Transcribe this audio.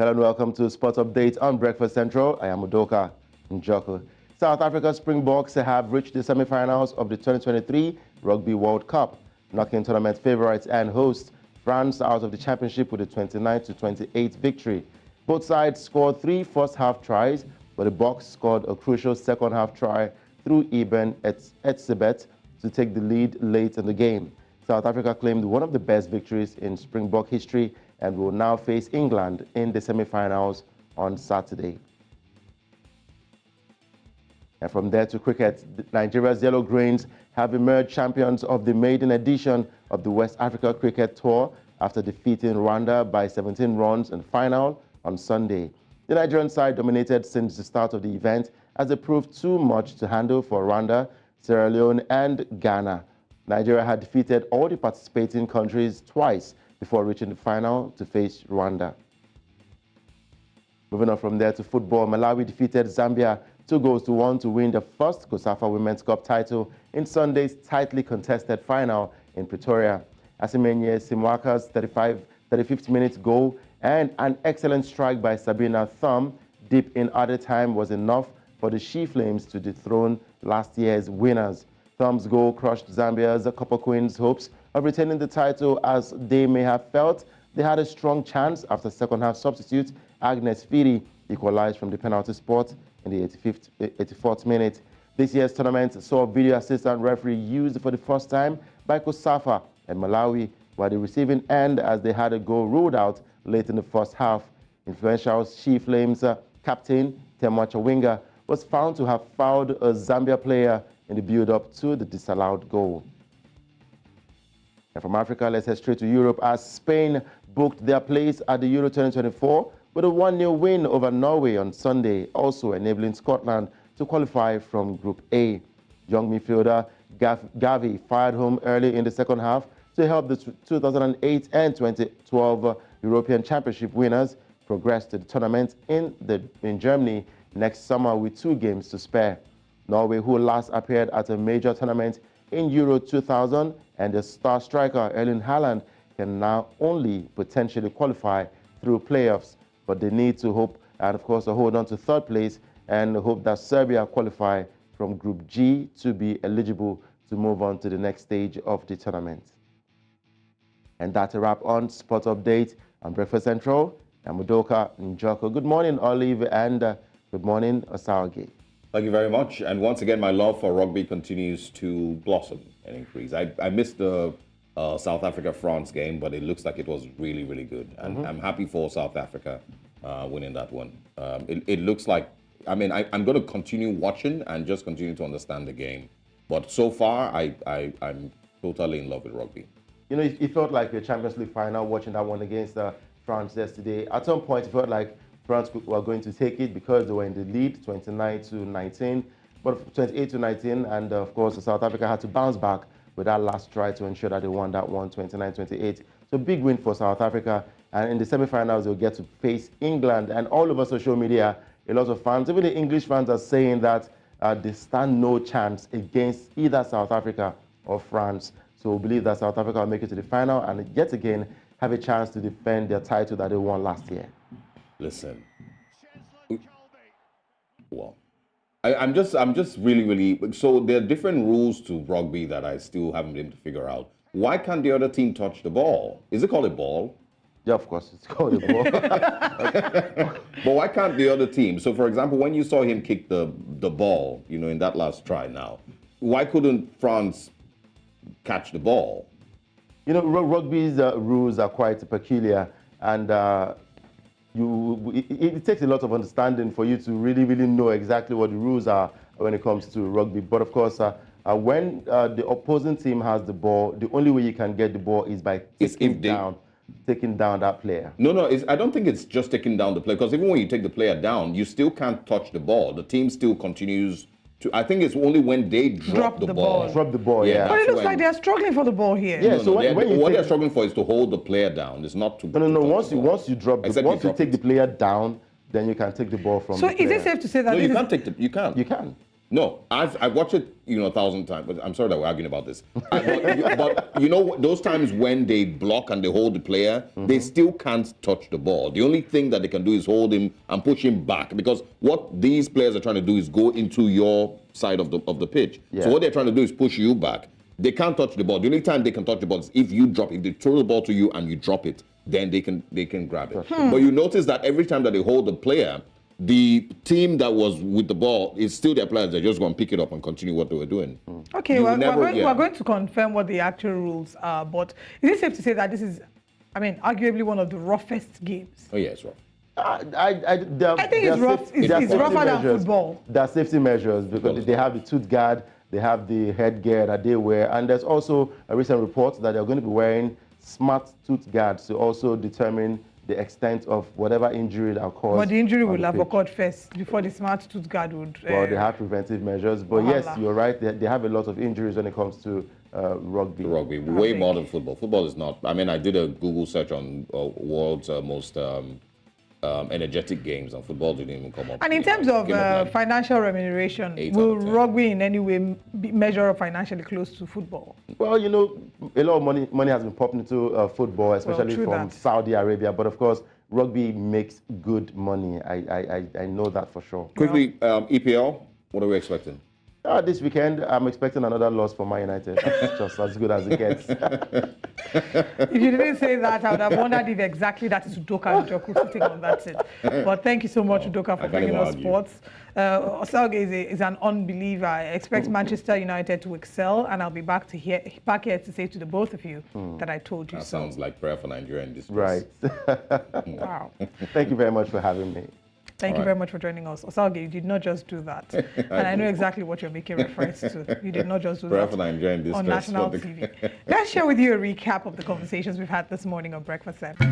Hello and welcome to Sports Update on Breakfast Central. I am Udoka Njoku. South Africa Springboks have reached the semi-finals of the 2023 Rugby World Cup, knocking tournament favourites and hosts France out of the championship with a 29-28 victory. Both sides scored 3 first-half tries, but the Boks scored a crucial second-half try through Eben Etzebeth to take the lead late in the game. South Africa claimed one of the best victories in Springbok history and will now face England in the semi-finals on Saturday. And from there to cricket, Nigeria's Yellow Grains have emerged champions of the maiden edition of the West Africa Cricket Tour after defeating Rwanda by 17 runs in final on Sunday. The Nigerian side dominated since the start of the event as it proved too much to handle for Rwanda, Sierra Leone and Ghana. Nigeria had defeated all the participating countries twice before reaching the final to face Rwanda. Moving on from there to football, Malawi defeated Zambia 2-1 to win the first COSAFA Women's Cup title in Sunday's tightly contested final in Pretoria. Asimenye Simwaka's 35th minute goal and an excellent strike by Sabina Thumb deep in added time was enough for the She Flames to dethrone last year's winners. Thumb's goal crushed Zambia's Copper Queens' hopes of retaining the title, as they may have felt they had a strong chance after second-half substitute Agnes Firi equalized from the penalty spot in the 84th minute. This year's tournament saw video assistant referee used for the first time by COSAFA and Malawi, while the receiving end as they had a goal ruled out late in the first half. Influential She Flames captain Temwa Chawinga was found to have fouled a Zambia player in the build-up to the disallowed goal. And from Africa, let's head straight to Europe as Spain booked their place at the Euro 2024 with a 1-0 win over Norway on Sunday, also enabling Scotland to qualify from Group A. Young midfielder Gavi fired home early in the second half to help the 2008 and 2012 European Championship winners progress to the tournament in Germany next summer with 2 games to spare. Norway, who last appeared at a major tournament in Euro 2000, and the star striker Erling Haaland can now only potentially qualify through playoffs, but they need to hope and, of course, hold on to third place and hope that Serbia qualify from Group G to be eligible to move on to the next stage of the tournament. And that's a wrap on Sports Update on Breakfast Central. I'm Udoka Njoku. Good morning, Olive, and good morning, Osarogie. Thank you very much. And once again, my love for rugby continues to blossom and increase. I missed the South Africa-France game, but it looks like it was really, really good. And I'm happy for South Africa winning that one. It looks like, I'm going to continue watching and just continue to understand the game. But so far, I'm totally in love with rugby. You know, it felt like a Champions League final watching that one against France yesterday. At some point, it felt like France were going to take it because they were in the lead, 29-19, but 28-19, and of course, South Africa had to bounce back with that last try to ensure that they won that one, 29-28. So big win for South Africa, and in the semi-finals, they'll get to face England. And all over social media, a lot of fans, even the English fans, are saying that they stand no chance against either South Africa or France. So we believe that South Africa will make it to the final and yet again have a chance to defend their title that they won last year. Listen, well, I'm just really, so there are different rules to rugby that I still haven't been able to figure out. Why can't the other team touch the ball? Is it called a ball? Yeah, of course, it's called a ball. But why can't the other team? So, for example, when you saw him kick the ball, you know, in that last try now, why couldn't France catch the ball? You know, rugby's rules are quite peculiar, and it takes a lot of understanding for you to really know exactly what the rules are when it comes to rugby. But of course, when the opposing team has the ball, the only way you can get the ball is by taking down that player. No, I don't think it's just taking down the player, because even when you take the player down, you still can't touch the ball. The team still continues to. I think it's only when they drop the ball. Drop the ball, yeah. But it looks like they're struggling for the ball here. Yeah, so what they're struggling for is to hold the player down. It's not to. No. Once you take the player down, then you can take the ball from. So is it safe to say that? No, you can't take the. You can't. You can. No, I've watched it, 1,000 times. But I'm sorry that we're arguing about this. But those times when they block and they hold the player, they still can't touch the ball. The only thing that they can do is hold him and push him back, because what these players are trying to do is go into your side of the pitch. Yeah. So what they're trying to do is push you back. They can't touch the ball. The only time they can touch the ball is if you drop it. If they throw the ball to you and you drop it, then they can grab it. But you notice that every time that they hold the player, the team that was with the ball is still their players. They're just going to pick it up and continue what they were doing. Okay, we're going to confirm what the actual rules are, but is it safe to say that this is, arguably one of the roughest games? Oh, yeah, it's rough. I think it's rough. It's rougher than football. There are safety measures because they have the tooth guard, they have the headgear that they wear, and there's also a recent report that they're going to be wearing smart tooth guards to also determine the extent of whatever injury that caused. But the injury will have occurred first before the smart tooth guard would. Well, they have preventive measures, but yes, you're right. They have a lot of injuries when it comes to rugby. Rugby, way more than football. Football is not. I did a Google search on world's most energetic games, and football didn't even come up. And in terms of financial remuneration, will rugby in any way measure up financially close to football? Well, a lot of money has been popped into football, especially from Saudi Arabia. But of course, rugby makes good money. I know that for sure. Quickly, EPL, what are we expecting? This weekend, I'm expecting another loss for Man United. It's just as good as it gets. If you didn't say that, I would have wondered if exactly that is Udoka and Njoku sitting on that seat. But thank you so much, Udoka, for bringing us sports. Osarogie is an unbeliever. I expect Manchester United to excel, and I'll be back here to say to the both of you that I told you that so. Sounds like prayer for Nigeria in distress. Right. Wow. Thank you very much for having me. Thank you very much for joining us. Osarogie, you did not just do that. And I know exactly what you're making reference to. You did not just do that on national TV. Let's share with you a recap of the conversations we've had this morning on Breakfast Central.